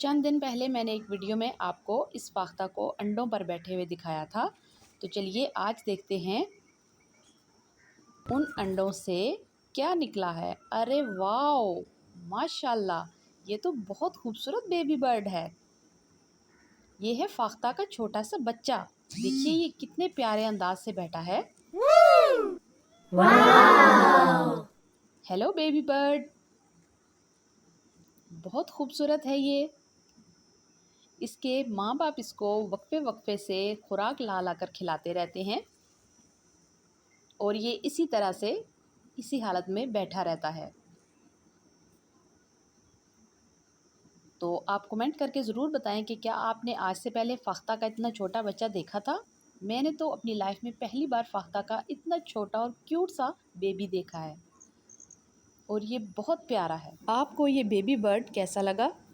चंद दिन पहले मैंने एक वीडियो में आपको इस फाख्ता को अंडों पर बैठे हुए दिखाया था। तो चलिए आज देखते हैं उन अंडों से क्या निकला है। अरे वाओ, माशाल्लाह, ये तो बहुत खूबसूरत बेबी बर्ड है। ये है फाख्ता का छोटा सा बच्चा। देखिए ये कितने प्यारे अंदाज से बैठा है। हेलो बेबी बर्ड, बहुत खूबसूरत है ये। इसके माँ बाप इसको वक्फे वक्फे से खुराक ला ला कर खिलाते रहते हैं और ये इसी तरह से इसी हालत में बैठा रहता है। तो आप कमेंट करके ज़रूर बताएं कि क्या आपने आज से पहले फाख्ता का इतना छोटा बच्चा देखा था। मैंने तो अपनी लाइफ में पहली बार फाख्ता का इतना छोटा और क्यूट सा बेबी देखा है और ये बहुत प्यारा है। आपको ये बेबी बर्ड कैसा लगा?